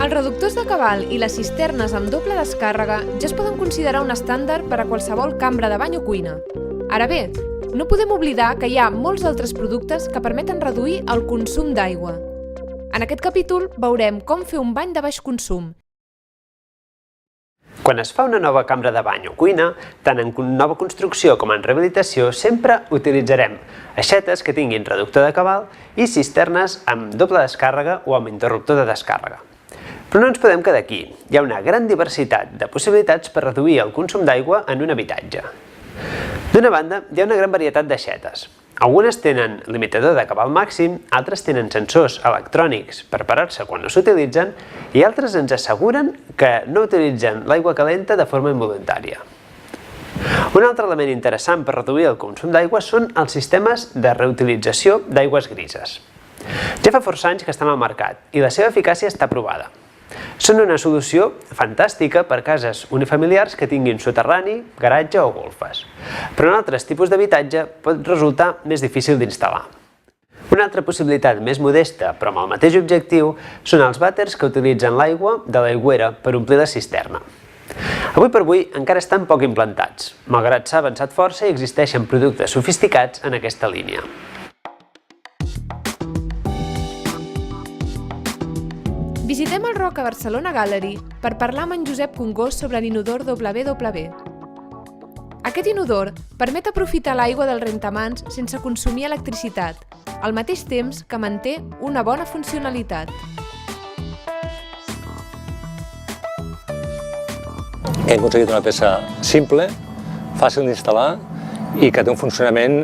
Els reductors de cabal i les cisternes amb doble descàrrega ja es poden considerar un estàndard per a qualsevol cambra de bany o cuina. Ara bé, no podem oblidar que hi ha molts altres productes que permeten reduir el consum d'aigua. En aquest capítol veurem com fer un bany de baix consum. Quan es fa una nova cambra de bany o cuina, tant en nova construcció com en rehabilitació, sempre utilitzarem aixetes que tinguin reductor de cabal i cisternes amb doble descàrrega o amb interruptor de descàrrega. Però no ens podem quedar aquí. Hi ha una gran diversitat de possibilitats per reduir el consum d'aigua en un habitatge. D'una banda, hi ha una gran varietat d'aixetes. Algunes tenen limitador de cabal màxim, altres tenen sensors electrònics per parar-se quan no s'utilitzen i altres ens asseguren que no utilitzen l'aigua calenta de forma involuntària. Un altre element interessant per reduir el consum d'aigua són els sistemes de reutilització d'aigües grises. Ja fa força anys que estan al mercat i la seva eficàcia està provada. Són una solució fantàstica per cases unifamiliars que tinguin soterrani, garatge o golfes, però en altres tipus d'habitatge pot resultar més difícil d'instal·lar. Una altra possibilitat més modesta, però amb el mateix objectiu, són els vàters que utilitzen l'aigua de l'aigüera per omplir la cisterna. Avui per avui encara estan poc implantats, malgrat s'ha avançat força i existeixen productes sofisticats en aquesta línia. Visitem el ROC a Barcelona Gallery per parlar amb en Josep Congós sobre l'inodor WW. Aquest inodor permet aprofitar l'aigua del rentamans sense consumir electricitat, al mateix temps que manté una bona funcionalitat. Hem aconseguit una peça simple, fàcil d'instal·lar i que té un funcionament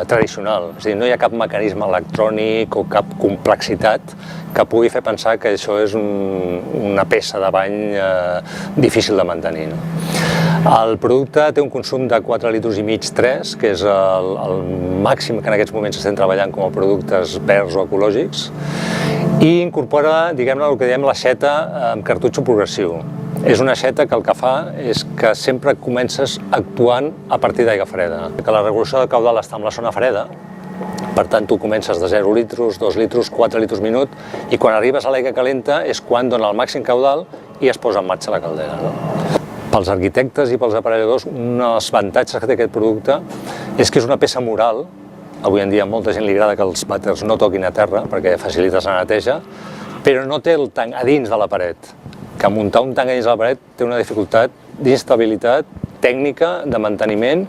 tradicional. És a dir, no hi ha cap mecanisme electrònic o cap complexitat que pugui fer pensar que això és una peça de bany difícil de mantenir. El producte té un consum de 4,5 litres, 3, que és el màxim que en aquests moments estem treballant com a productes verds o ecològics, i incorpora, diguem-ne, el que diem l'aixeta amb cartutxo progressiu. És una aixeta que el que fa és que sempre comences actuant a partir d'aigua freda. Que la regulació del caudal està en la zona freda, per tant tu comences de 0 litres, 2 litres, 4 litres minut, i quan arribes a l'aigua calenta és quan dona el màxim caudal i es posa en marxa la caldera. Pels arquitectes i pels aparelladors, un dels avantatges que té aquest producte és que és una peça mural. Avui en dia a molta gent li agrada que els vàters no toquin a terra perquè facilites la neteja, però no té el tanc a dins de la paret. Que muntar un tanc a dins de la paret té una dificultat d'instabilitat tècnica, de manteniment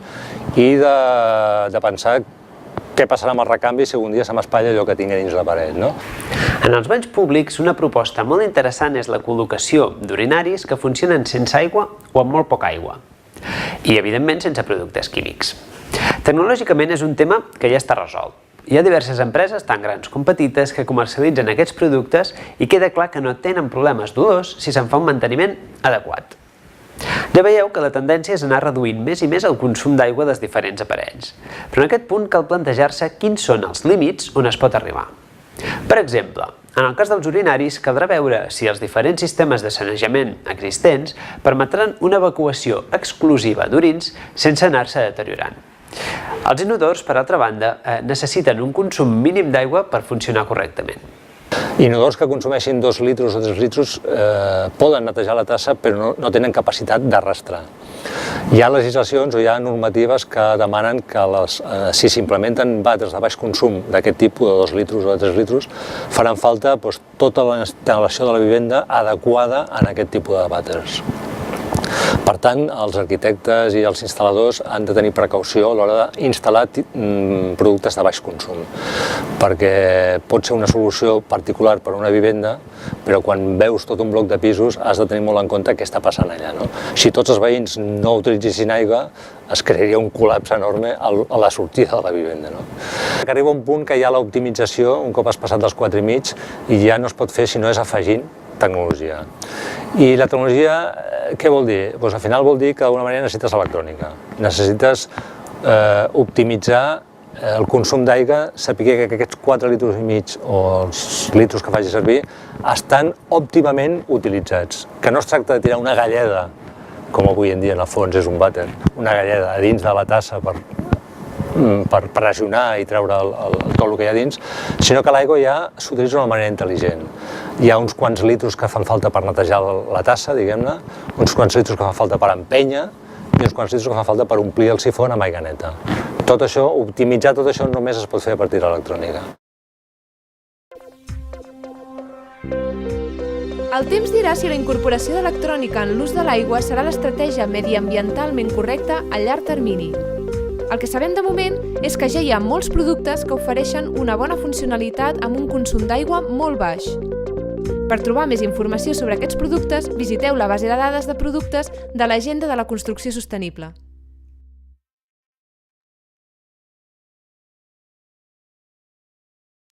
i de pensar què passarà amb el recanvi si algun dia se m'espatlla allò que tinc a dins la paret. En els banys públics, una proposta molt interessant és la col·locació d'urinaris que funcionen sense aigua o amb molt poca aigua. I, evidentment, sense productes químics. Tecnològicament és un tema que ja està resolt. Hi ha diverses empreses, tant grans com petites, que comercialitzen aquests productes i queda clar que no tenen problemes dolors si se'n fa un manteniment adequat. Ja veieu que la tendència és anar reduint més i més el consum d'aigua dels diferents aparells, però en aquest punt cal plantejar-se quins són els límits on es pot arribar. Per exemple, en el cas dels urinaris caldrà veure si els diferents sistemes de sanejament existents permetran una evacuació exclusiva d'urins sense anar-se deteriorant. Els inodors, per altra banda, necessiten un consum mínim d'aigua per funcionar correctament. Inodors que consumeixin 2 litres o 3 litres poden netejar la tassa però no tenen capacitat d'arrastrar. Hi ha legislacions o hi ha normatives que demanen que si s'implementen vàters de baix consum d'aquest tipus, de 2 litres o de 3 litres, faran falta tota la instal·lació de la vivenda adequada en aquest tipus de vàters. Per tant, els arquitectes i els instal·ladors han de tenir precaució a l'hora d'instal·lar productes de baix consum, perquè pot ser una solució particular per a una vivenda, però quan veus tot un bloc de pisos has de tenir molt en compte què està passant allà. Si tots els veïns no utilitzessin aigua, es crearia un col·lapse enorme a la sortida de la vivenda. Que arriba un punt que hi ha l'optimització, un cop has passat dels 4,5, i ja no es pot fer si no és afegint tecnologia. I la tecnologia, què vol dir? Al final vol dir que d'alguna manera necessites electrònica. Necessites optimitzar el consum d'aigua, saber que aquests 4,5 litres o els litres que faci servir estan òptimament utilitzats. Que no es tracta de tirar una galleda, com avui en dia en el fons és un vàter, una galleda a dins de la tassa per per pressionar i treure tot el que hi ha dins, sinó que l'aigua ja s'utilitza d'una manera intel·ligent. Hi ha uns quants litros que fan falta per netejar la tassa, diguem-ne, uns quants litros que fan falta per empènyer i uns quants litros que fan falta per omplir el sifó amb aigua neta. Tot això, optimitzar tot això només es pot fer a partir de l'electrònica. El temps dirà si la incorporació d'electrònica en l'ús de l'aigua serà l'estratègia mediambientalment correcta a llarg termini. El que sabem de moment és que ja hi ha molts productes que ofereixen una bona funcionalitat amb un consum d'aigua molt baix. Per trobar més informació sobre aquests productes, visiteu la base de dades de productes de l'Agenda de la Construcció Sostenible.